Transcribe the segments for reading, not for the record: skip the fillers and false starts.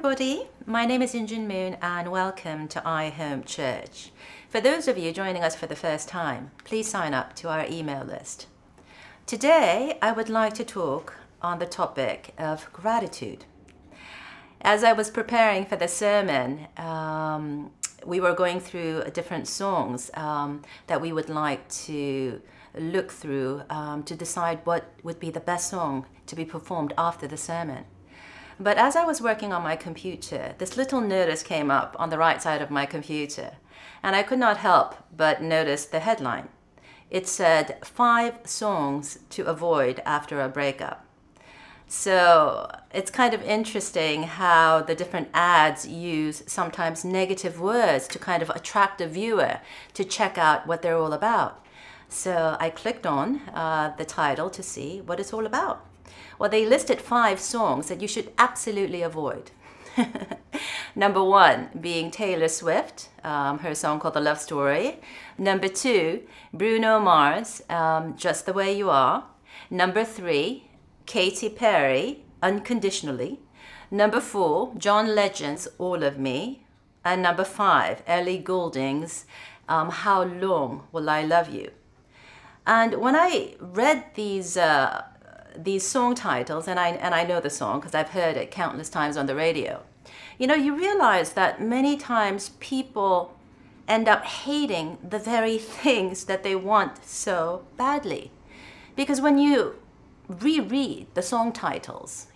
everybody, my name is Injun Moon and welcome to iHome Church. For those of you joining us for the first time, please sign up to our email list. Today I would like to talk on the topic of gratitude. As I was preparing for the sermon, we were going through different songs that we would like to look through to decide what would be the best song to be performed after the sermon. But as I was working on my computer, this little notice came up on the right side of my computer, and I could not help but notice the headline. It said, 5 songs to avoid after a breakup. So it's kind of interesting how the different ads use sometimes negative words to kind of attract a viewer to check out what they're all about. So I clicked on the title to see what it's all about. Well, they listed 5 songs that you should absolutely avoid. Number 1 being Taylor Swift, her song called The Love Story. Number 2, Bruno Mars, Just the Way You Are. Number 3, Katy Perry, Unconditionally. Number 4, John Legend's All of Me. And number 5, Ellie Goulding's How Long Will I Love You? And when I read these song titles, and I know the song because I've heard it countless times on the radio, you realize that many times people end up hating the very things that they want so badly. Because when you reread the song titles,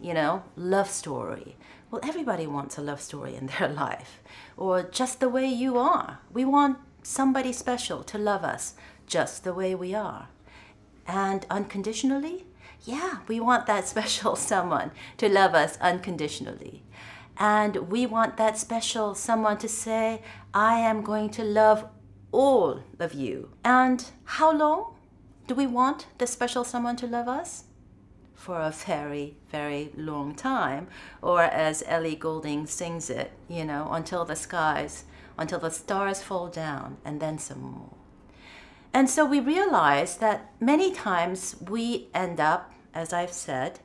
Love Story, well, everybody wants a love story in their life. Or Just the Way You Are. We want somebody special to love us just the way we are. And Unconditionally? Yeah, we want that special someone to love us unconditionally. And we want that special someone to say, I am going to love all of you. And how long do we want the special someone to love us? For a very, very long time. Or as Ellie Goulding sings it, until the stars fall down, and then some more. And so we realize that many times we end up, as I've said,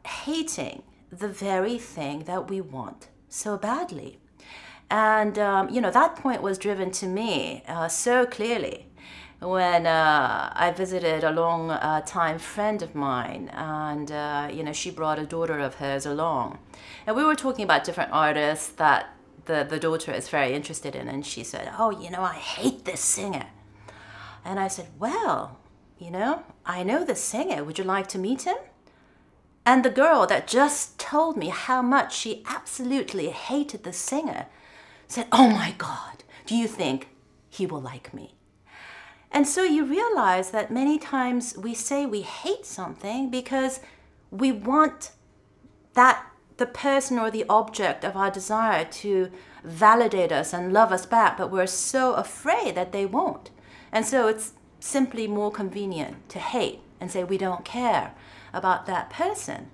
hating the very thing that we want so badly. And, that point was driven to me so clearly when I visited a long-time friend of mine, and, she brought a daughter of hers along. And we were talking about different artists that the daughter is very interested in, and she said, oh, I hate this singer. And I said, well, I know the singer. Would you like to meet him? And the girl that just told me how much she absolutely hated the singer said, oh my God, do you think he will like me? And so you realize that many times we say we hate something because we want the person or the object of our desire to validate us and love us back, but we're so afraid that they won't. And so it's simply more convenient to hate and say we don't care about that person.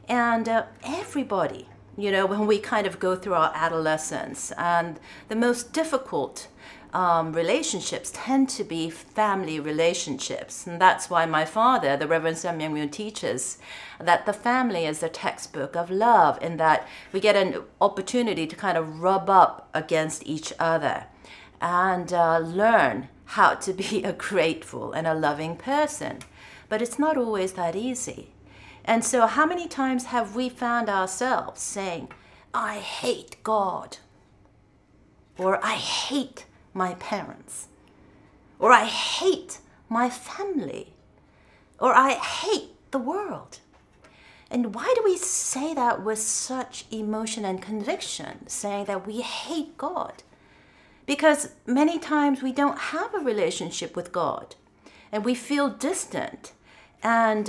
And everybody, when we kind of go through our adolescence, and the most difficult relationships tend to be family relationships. And that's why my father, the Reverend Sam Myung-Moon, teaches that the family is the textbook of love, in that we get an opportunity to kind of rub up against each other and learn how to be a grateful and a loving person. But it's not always that easy. And so how many times have we found ourselves saying, I hate God, or I hate my parents, or I hate my family, or I hate the world? And why do we say that with such emotion and conviction, saying that we hate God? Because many times we don't have a relationship with God, and we feel distant. And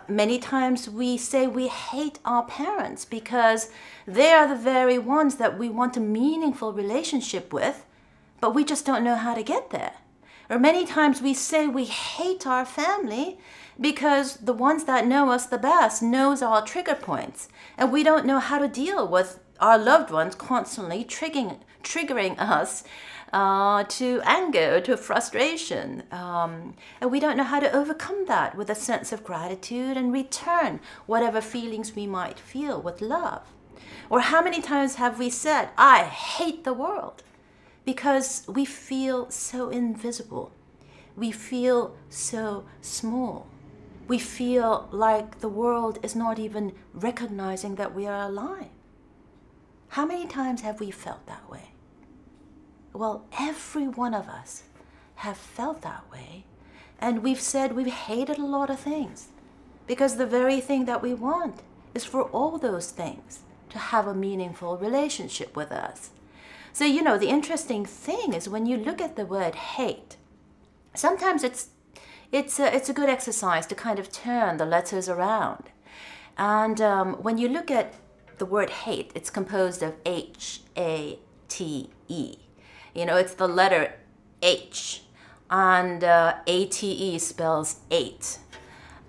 many times we say we hate our parents because they are the very ones that we want a meaningful relationship with, but we just don't know how to get there. Or many times we say we hate our family because the ones that know us the best knows our trigger points, and we don't know how to deal with our loved ones constantly triggering us to anger, to frustration. And we don't know how to overcome that with a sense of gratitude and return whatever feelings we might feel with love. Or how many times have we said, I hate the world? Because we feel so invisible. We feel so small. We feel like the world is not even recognizing that we are alive. How many times have we felt that way? Well, every one of us have felt that way. And we've said we've hated a lot of things because the very thing that we want is for all those things to have a meaningful relationship with us. So, the interesting thing is when you look at the word hate, sometimes it's a good exercise to kind of turn the letters around. And when you look at the word hate, it's composed of H-A-T-E. It's the letter H, and A-T-E spells 8.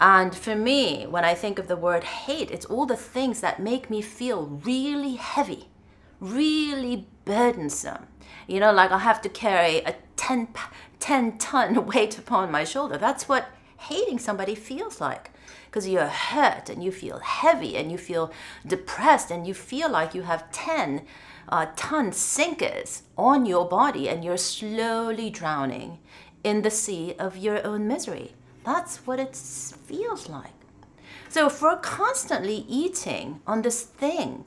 And for me, when I think of the word hate, it's all the things that make me feel really heavy, really burdensome. Like I have to carry a 10-ton weight upon my shoulder. That's what hating somebody feels like. Because you're hurt and you feel heavy and you feel depressed and you feel like you have 10-ton sinkers on your body and you're slowly drowning in the sea of your own misery. That's what it feels like. So if we're constantly eating on this thing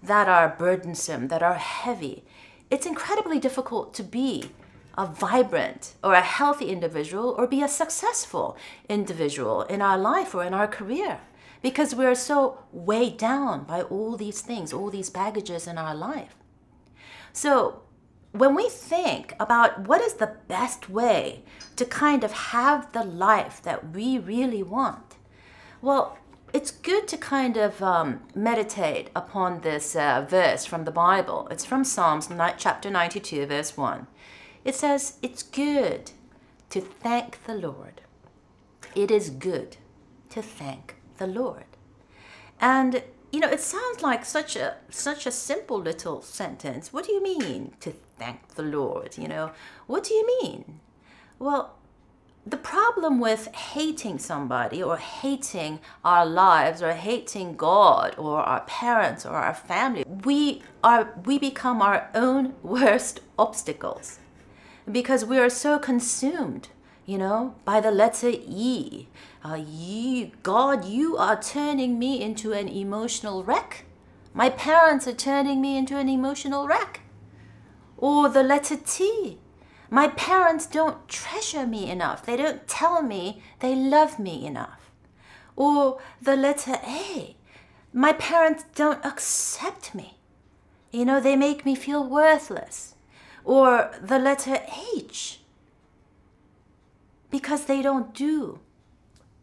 that are burdensome, that are heavy, it's incredibly difficult to be a vibrant or a healthy individual or be a successful individual in our life or in our career because we're so weighed down by all these things, all these baggages in our life. So when we think about what is the best way to kind of have the life that we really want, well, it's good to kind of meditate upon this verse from the Bible. It's from Psalms chapter 92, verse 1. It says, it's good to thank the Lord. It is good to thank the Lord. And, it sounds like such a simple little sentence. What do you mean to thank the Lord? What do you mean? Well, the problem with hating somebody or hating our lives or hating God or our parents or our family, we become our own worst obstacles because we are so consumed, by the letter E. God, you are turning me into an emotional wreck. My parents are turning me into an emotional wreck. Or the letter T. My parents don't treasure me enough. They don't tell me they love me enough. Or the letter A. My parents don't accept me. They make me feel worthless. Or the letter H. Because they don't do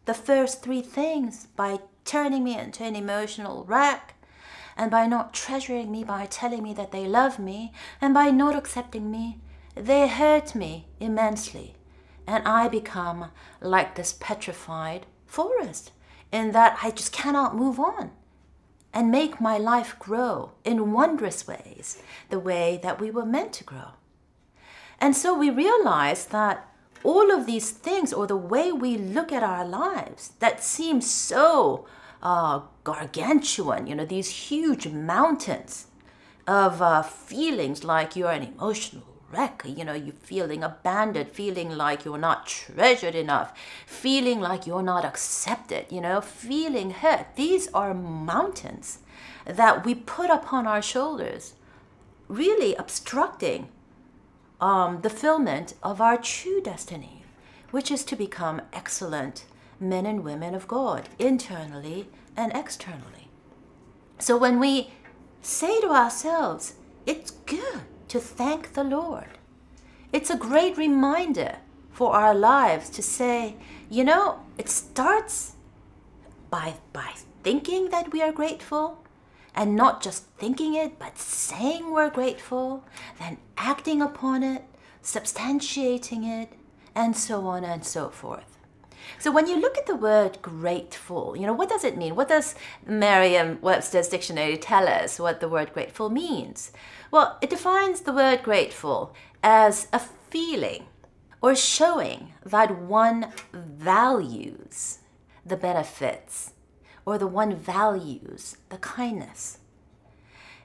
the first 3 things by turning me into an emotional wreck, and by not treasuring me, by telling me that they love me, and by not accepting me, they hurt me immensely. And I become like this petrified forest in that I just cannot move on and make my life grow in wondrous ways, the way that we were meant to grow. And so we realize that all of these things, or the way we look at our lives that seem so gargantuan, these huge mountains of feelings like you're an emotional wreck, you're feeling abandoned, feeling like you're not treasured enough, feeling like you're not accepted, feeling hurt. These are mountains that we put upon our shoulders, really obstructing the fulfillment of our true destiny, which is to become excellent men and women of God, internally and externally. So when we say to ourselves, it's good to thank the Lord, it's a great reminder for our lives to say, it starts by thinking that we are grateful, and not just thinking it, but saying we're grateful, then acting upon it, substantiating it, and so on and so forth. So when you look at the word grateful, what does it mean? What does Merriam-Webster's dictionary tell us what the word grateful means? Well, it defines the word grateful as a feeling or showing that one values the benefits, or the one values the kindness,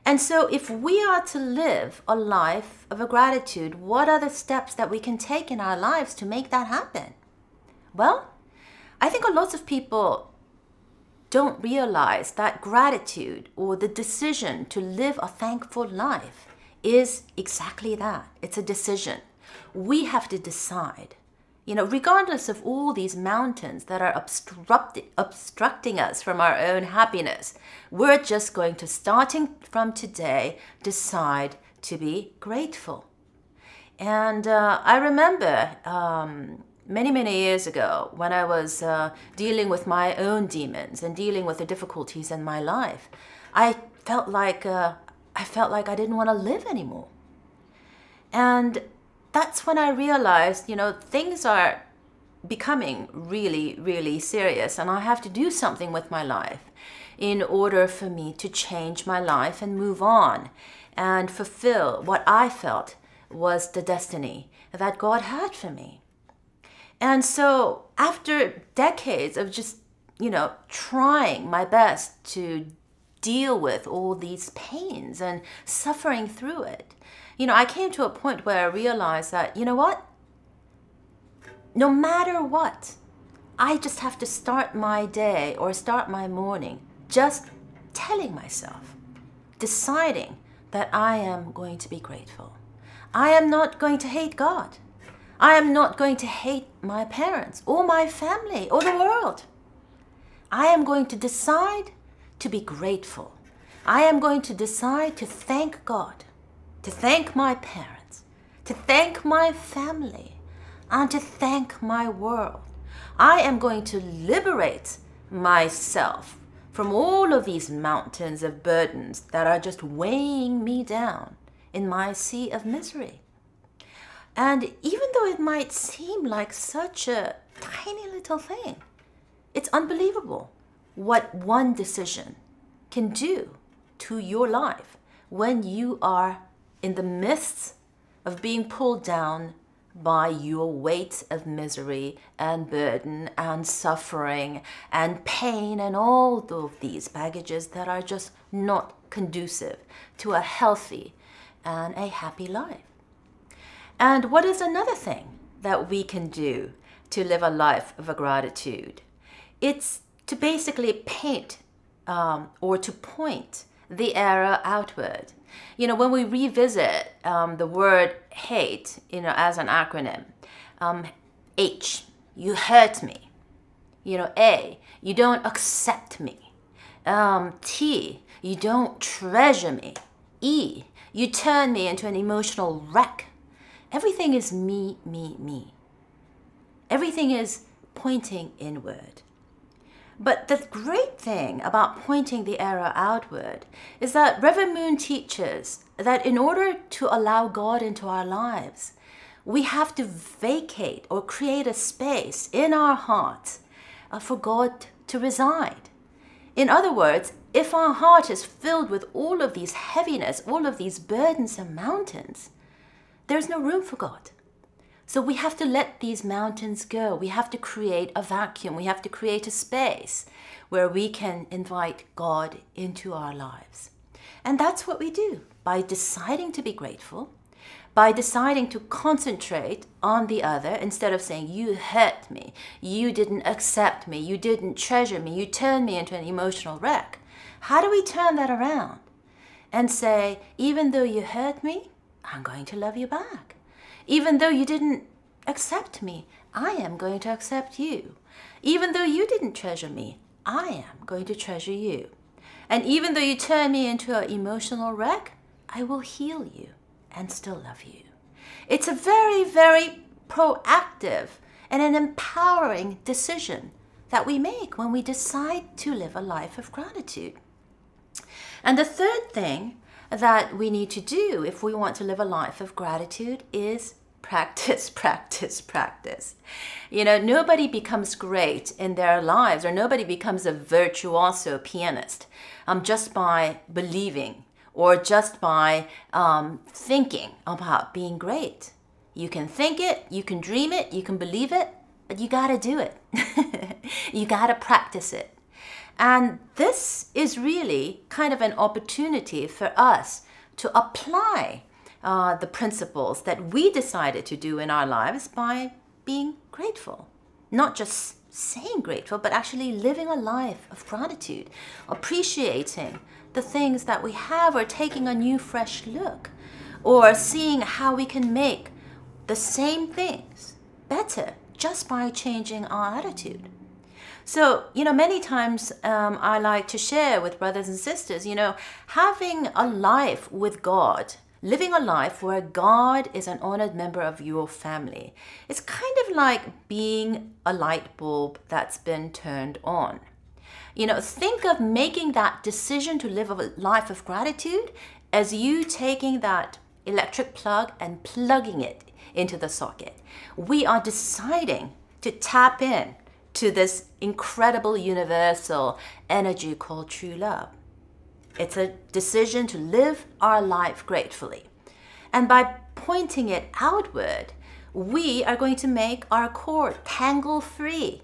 And so if we are to live a life of a gratitude, what are the steps that we can take in our lives to make that happen? Well, I think a lot of people don't realize that gratitude, or the decision to live a thankful life, is exactly that. It's a decision. We have to decide. Regardless of all these mountains that are obstructing us from our own happiness, we're just going to, starting from today, decide to be grateful. And I remember many, many years ago when I was dealing with my own demons and dealing with the difficulties in my life, I felt like I didn't want to live anymore. And that's when I realized, things are becoming really, really serious, and I have to do something with my life in order for me to change my life and move on and fulfill what I felt was the destiny that God had for me. And so after decades of just, trying my best to deal with all these pains and suffering through it, I came to a point where I realized that, what? No matter what, I just have to start my day or start my morning just telling myself, deciding that I am going to be grateful. I am not going to hate God. I am not going to hate my parents or my family or the world. I am going to decide to be grateful. I am going to decide to thank God, to thank my parents, to thank my family, and to thank my world. I am going to liberate myself from all of these mountains of burdens that are just weighing me down in my sea of misery. And even though it might seem like such a tiny little thing, it's unbelievable what one decision can do to your life when you are in the midst of being pulled down by your weight of misery and burden and suffering and pain and all of these baggages that are just not conducive to a healthy and a happy life. And what is another thing that we can do to live a life of gratitude? It's to basically paint or to point the arrow outward. When we revisit the word hate, as an acronym, H, you hurt me. A, you don't accept me. T, you don't treasure me. E, you turn me into an emotional wreck. Everything is me, me, me. Everything is pointing inward. But the great thing about pointing the arrow outward is that Reverend Moon teaches that in order to allow God into our lives, we have to vacate or create a space in our hearts for God to reside. In other words, if our heart is filled with all of these heaviness, all of these burdens and mountains, there's no room for God. So we have to let these mountains go. We have to create a vacuum. We have to create a space where we can invite God into our lives. And that's what we do by deciding to be grateful, by deciding to concentrate on the other instead of saying, you hurt me, you didn't accept me, you didn't treasure me, you turned me into an emotional wreck. How do we turn that around and say, even though you hurt me, I'm going to love you back. Even though you didn't accept me, I am going to accept you. Even though you didn't treasure me, I am going to treasure you. And even though you turn me into an emotional wreck, I will heal you and still love you. It's a very, very proactive and an empowering decision that we make when we decide to live a life of gratitude. And the third thing that we need to do if we want to live a life of gratitude is practice, practice, practice. Nobody becomes great in their lives, or nobody becomes a virtuoso pianist just by believing or just by thinking about being great. You can think it, you can dream it, you can believe it, but you got to do it. You got to practice it. And this is really kind of an opportunity for us to apply the principles that we decided to do in our lives by being grateful. Not just saying grateful, but actually living a life of gratitude, appreciating the things that we have, or taking a new fresh look, or seeing how we can make the same things better just by changing our attitude. So, many times I like to share with brothers and sisters, having a life with God, living a life where God is an honored member of your family. It's kind of like being a light bulb that's been turned on. Think of making that decision to live a life of gratitude as you taking that electric plug and plugging it into the socket. We are deciding to tap in to this incredible universal energy called true love. It's a decision to live our life gratefully. And by pointing it outward, we are going to make our core tangle-free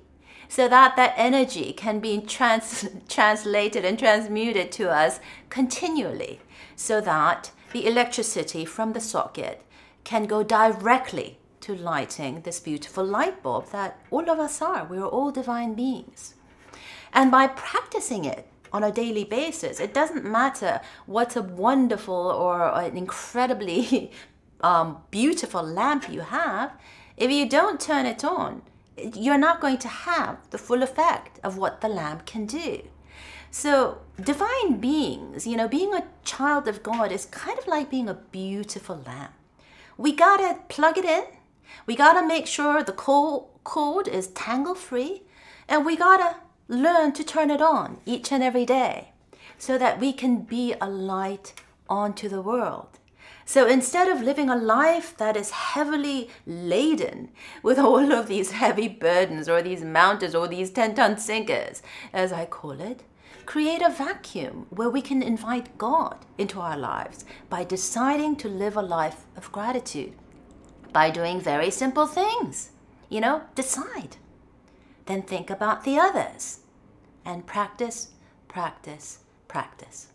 so that that energy can be translated and transmuted to us continually, so that the electricity from the socket can go directly to lighting this beautiful light bulb that all of us are. We are all divine beings. And by practicing it on a daily basis, it doesn't matter what a wonderful or an incredibly beautiful lamp you have. If you don't turn it on, you're not going to have the full effect of what the lamp can do. So divine beings, being a child of God is kind of like being a beautiful lamp. We gotta plug it in. We gotta make sure the cord is tangle-free, and we gotta learn to turn it on each and every day so that we can be a light onto the world. So instead of living a life that is heavily laden with all of these heavy burdens, or these mountains, or these 10-ton sinkers, as I call it, create a vacuum where we can invite God into our lives by deciding to live a life of gratitude, by doing very simple things. Decide. Then think about the others, and practice, practice, practice.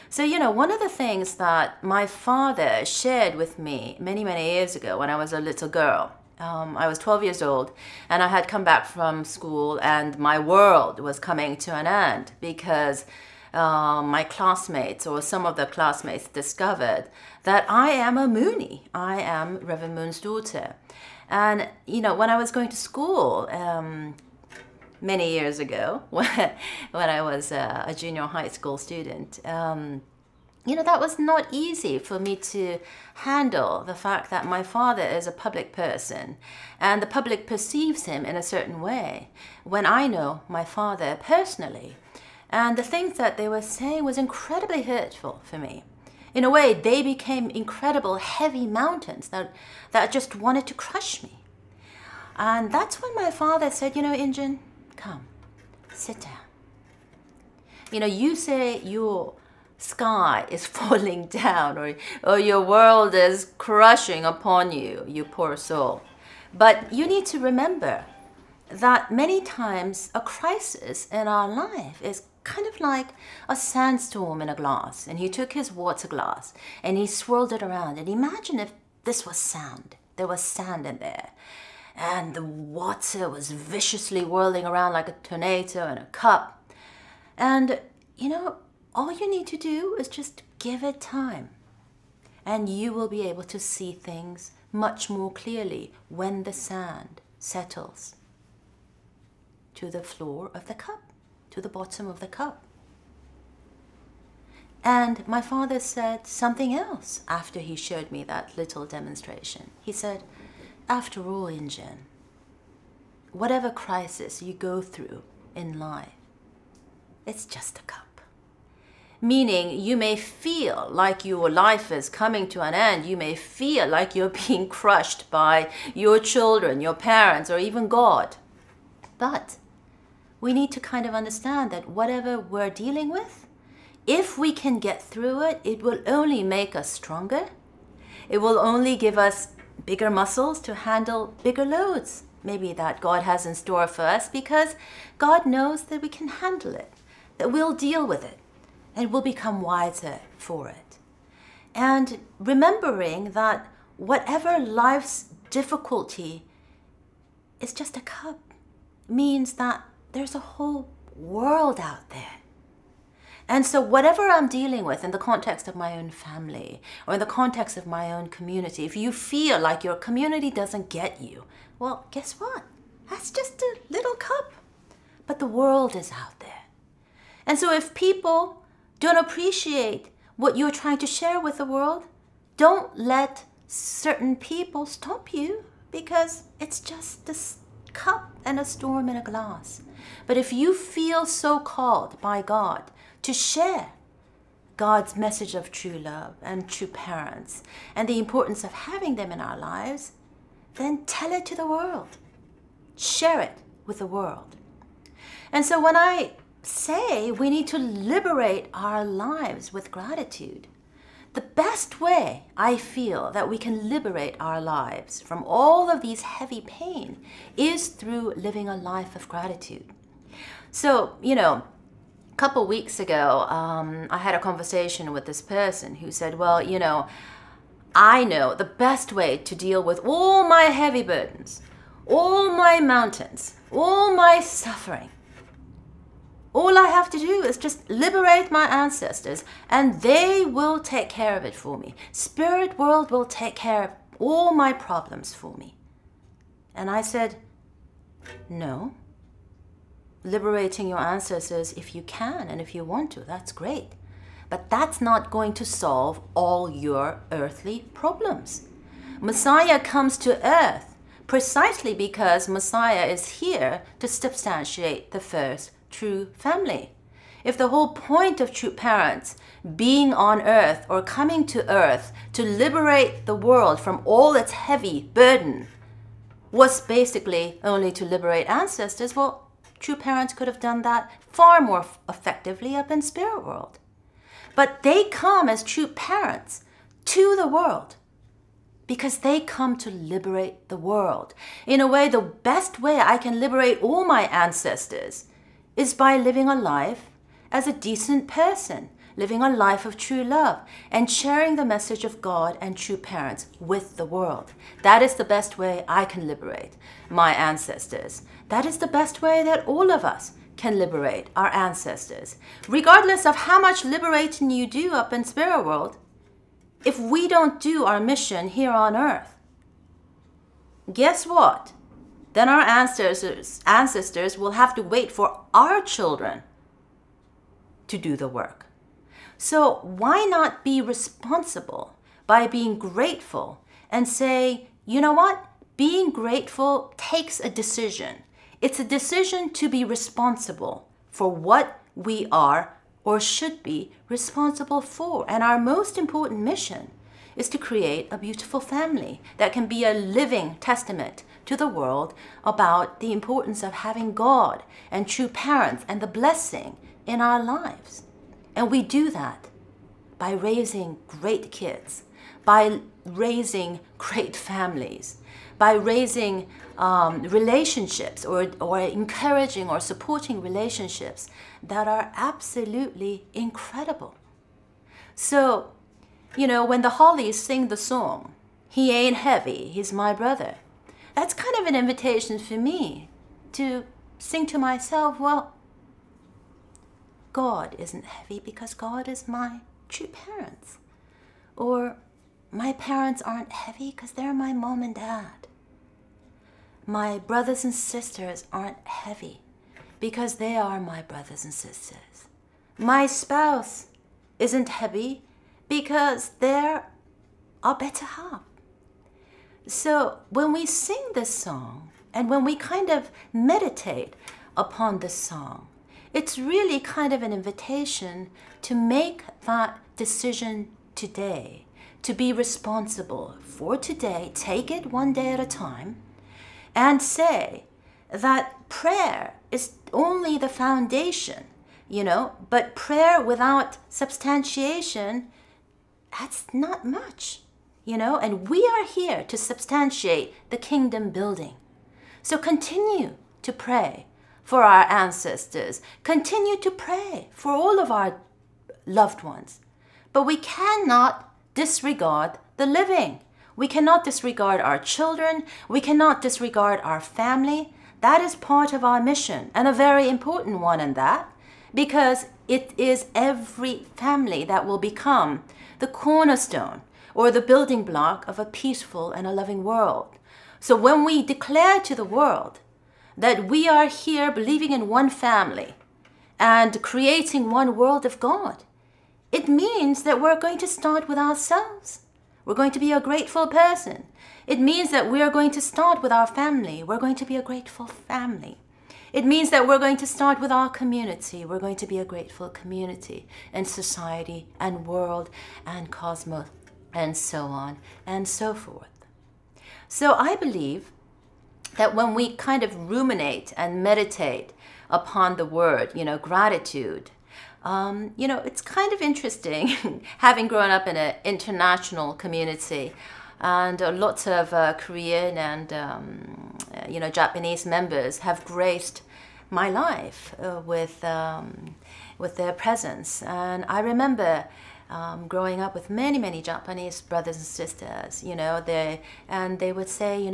So, one of the things that my father shared with me many, many years ago when I was a little girl, I was 12 years old, and I had come back from school, and my world was coming to an end because my classmates, or some of the classmates, discovered that I am a Moonie. I am Reverend Moon's daughter. And, when I was going to school many years ago, when I was a junior high school student, that was not easy for me to handle the fact that my father is a public person and the public perceives him in a certain way when I know my father personally. And the things that they were saying was incredibly hurtful for me. In a way, they became incredible heavy mountains that just wanted to crush me. And that's when my father said, Injun, come, sit down. You say your sky is falling down, or your world is crushing upon you, you poor soul. But you need to remember that many times a crisis in our life is kind of like a sandstorm in a glass. And he took his water glass and he swirled it around. And imagine if this was sand. There was sand in there. And the water was viciously whirling around like a tornado in a cup. And, all you need to do is just give it time. And you will be able to see things much more clearly when the sand settles to the floor of the cup, to the bottom of the cup. And my father said something else after he showed me that little demonstration. He said, after all, Injun, whatever crisis you go through in life, it's just a cup. Meaning you may feel like your life is coming to an end. You may feel like you're being crushed by your children, your parents, or even God. But we need to kind of understand that whatever we're dealing with, if we can get through it, it will only make us stronger. It will only give us bigger muscles to handle bigger loads. maybe that God has in store for us, because God knows that we can handle it, that we'll deal with it, and we'll become wiser for it. And remembering that whatever life's difficulty is just a cup means that there's a whole world out there. And so whatever I'm dealing with in the context of my own family or in the context of my own community, if you feel like your community doesn't get you, well, guess what? That's just a little cup. But the world is out there. And so if people don't appreciate what you're trying to share with the world, don't let certain people stop you, because it's just a cup and a storm in a glass. But if you feel so called by God to share God's message of true love and true parents and the importance of having them in our lives, then tell it to the world. Share it with the world. And so when I say we need to liberate our lives with gratitude, the best way I feel that we can liberate our lives from all of these heavy pain is through living a life of gratitude. So, a couple weeks ago, I had a conversation with this person who said, well, I know the best way to deal with all my heavy burdens, all my mountains, all my suffering. All I have to do is just liberate my ancestors, and they will take care of it for me. Spirit world will take care of all my problems for me. And I said, no. Liberating your ancestors, if you can and if you want to, that's great. But that's not going to solve all your earthly problems. Messiah comes to earth precisely because Messiah is here to substantiate the first true family. If the whole point of true parents being on earth or coming to earth to liberate the world from all its heavy burden was basically only to liberate ancestors, well, true parents could have done that far more effectively up in spirit world. But they come as true parents to the world because they come to liberate the world. In a way, the best way I can liberate all my ancestors is by living a life as a decent person, living a life of true love, and sharing the message of God and true parents with the world. That is the best way I can liberate my ancestors. That is the best way that all of us can liberate our ancestors. Regardless of how much liberating you do up in spirit world, if we don't do our mission here on earth, guess what? Then our ancestors will have to wait for our children to do the work. So why not be responsible by being grateful and say, you know what? Being grateful takes a decision. It's a decision to be responsible for what we are or should be responsible for. And our most important mission is to create a beautiful family that can be a living testament to the world about the importance of having God and true parents and the blessing in our lives. And we do that by raising great kids, by raising great families, by raising relationships or encouraging or supporting relationships that are absolutely incredible. So, when the Hollies sing the song, "He ain't heavy, he's my brother," that's kind of an invitation for me to sing to myself, well, God isn't heavy because God is my true parents. Or my parents aren't heavy because they're my mom and dad. My brothers and sisters aren't heavy because they are my brothers and sisters. My spouse isn't heavy because they're our better half. So when we sing this song and when we kind of meditate upon this song, it's really kind of an invitation to make that decision today, to be responsible for today, take it one day at a time, and say that prayer is only the foundation, but prayer without substantiation, that's not much, and we are here to substantiate the kingdom building. So continue to pray for our ancestors. Continue to pray for all of our loved ones. But we cannot disregard the living. We cannot disregard our children. We cannot disregard our family. That is part of our mission, and a very important one in that, because it is every family that will become the cornerstone or the building block of a peaceful and a loving world. So when we declare to the world that we are here believing in one family and creating one world of God, it means that we're going to start with ourselves. We're going to be a grateful person. It means that we are going to start with our family. We're going to be a grateful family. It means that we're going to start with our community. We're going to be a grateful community and society and world and cosmos and so on and so forth. So I believe that when we kind of ruminate and meditate upon the word, gratitude, it's kind of interesting having grown up in an international community, and lots of Korean and Japanese members have graced my life with their presence. And I remember growing up with many Japanese brothers and sisters, they would say,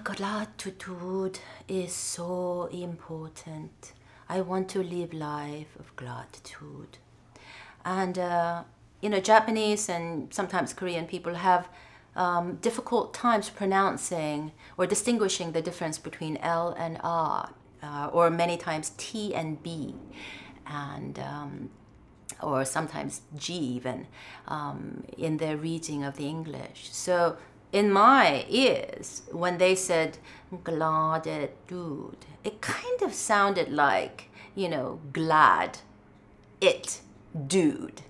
gratitude is so important. I want to live life of gratitude. And Japanese and sometimes Korean people have difficult times pronouncing or distinguishing the difference between L and R, or many times T and B, and or sometimes G even, in their reading of the English. So in my ears, when they said gratitude, it kind of sounded like, glad it dude.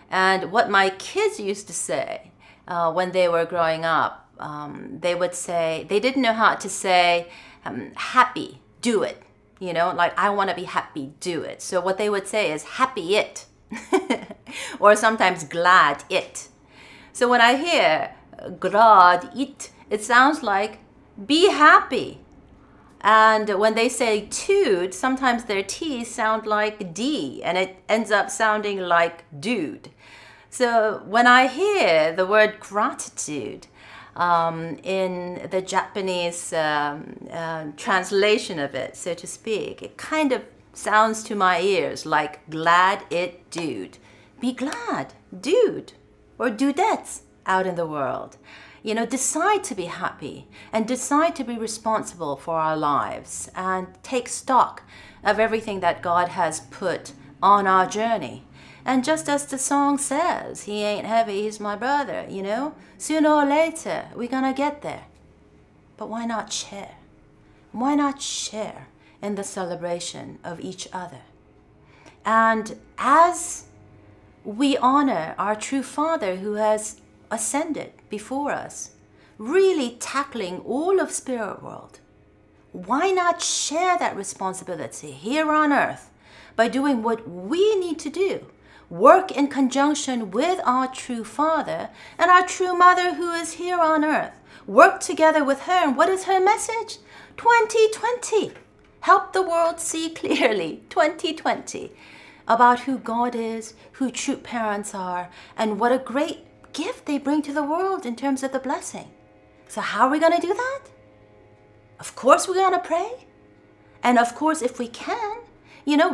And what my kids used to say when they were growing up, they would say, they didn't know how to say happy, do it. Like, I want to be happy, do it. So what they would say is happy it, or sometimes glad it. So when I hear glad it, it sounds like be happy. And when they say tude, sometimes their T's sound like D, and it ends up sounding like dude. So when I hear the word gratitude in the Japanese translation of it, so to speak, it kind of sounds to my ears like glad it dude. Be glad, dude, or dudettes out in the world. Decide to be happy and decide to be responsible for our lives and take stock of everything that God has put on our journey. And just as the song says, he ain't heavy, he's my brother, sooner or later, we're gonna get there. But why not share? Why not share in the celebration of each other? And as we honor our true Father who has ascended before us, really tackling all of spirit world, why not share that responsibility here on earth by doing what we need to do? Work in conjunction with our true Father and our true Mother who is here on earth. Work together with her. And what is her message? 2020. Help the world see clearly. 2020. About who God is, who true parents are, and what a great gift they bring to the world in terms of the blessing. So how are we going to do that? Of course we're going to pray. And of course, if we can,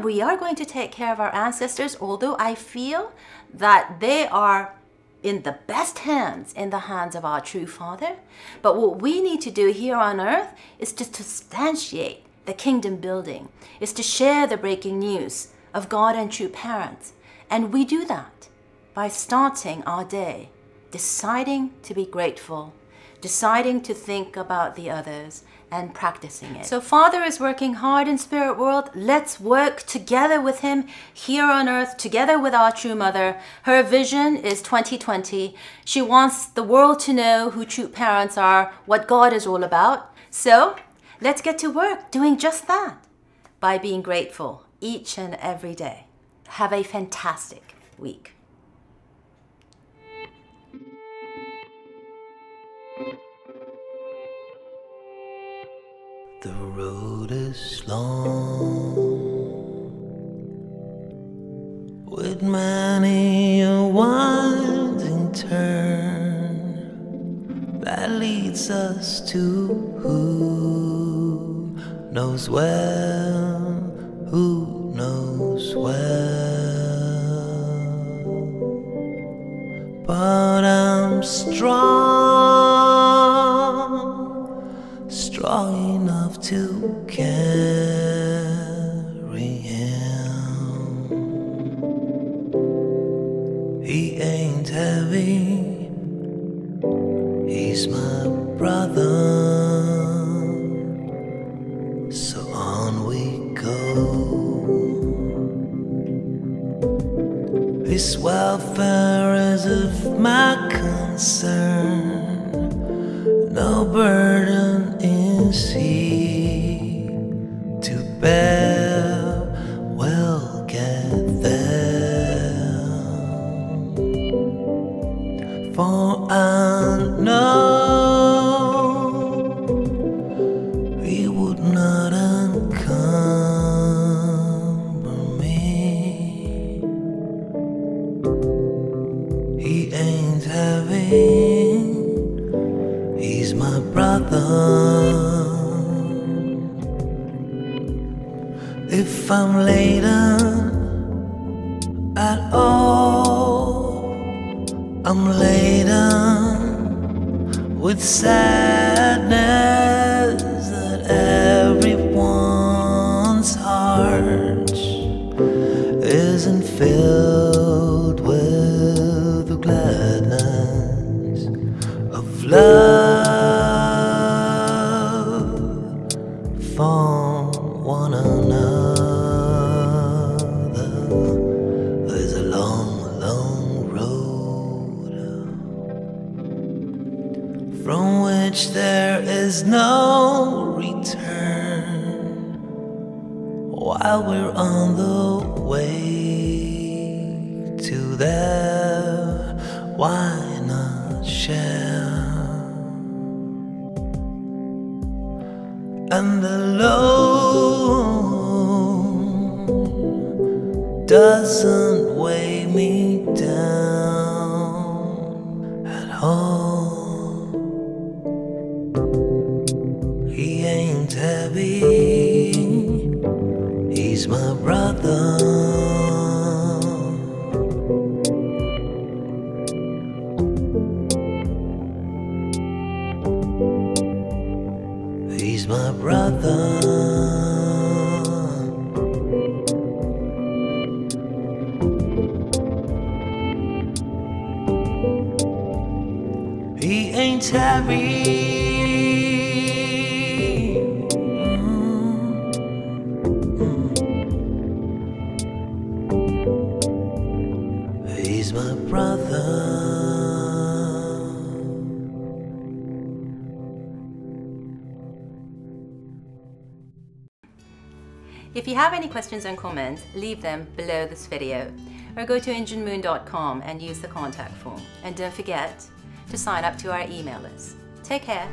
we are going to take care of our ancestors, although I feel that they are in the best hands, in the hands of our true Father. But what we need to do here on earth is just to substantiate the kingdom building, is to share the breaking news of God and true parents. And we do that by starting our day, deciding to be grateful, deciding to think about the others, and practicing it. So Father is working hard in spirit world. Let's work together with him here on earth, together with our true mother. Her vision is 2020. She wants the world to know who true parents are, what God is all about. So let's get to work doing just that by being grateful each and every day. Have a fantastic week. The road is long, with many a winding turn that leads us to who knows well, who knows well. But I'm strong enough to carry him. He ain't heavy, he's my brother. So on we go. His welfare is of my concern. No burden is he to bear. We'll get there. For I know he would not encumber me. He ain't heavy, he's my brother. If I'm laden at all, I'm laden with sadness that everyone's heart isn't filled with the gladness of love for one another. There's a long, long road from which there is no return. While we're on the way to there, why not share? And the load doesn't weigh me down at all. He ain't heavy, he's my brother. He's my brother. He ain't heavy. He's my brother. If you have any questions and comments, leave them below this video or go to enginemoon.com and use the contact form. And don't forget to sign up to our email list. Take care.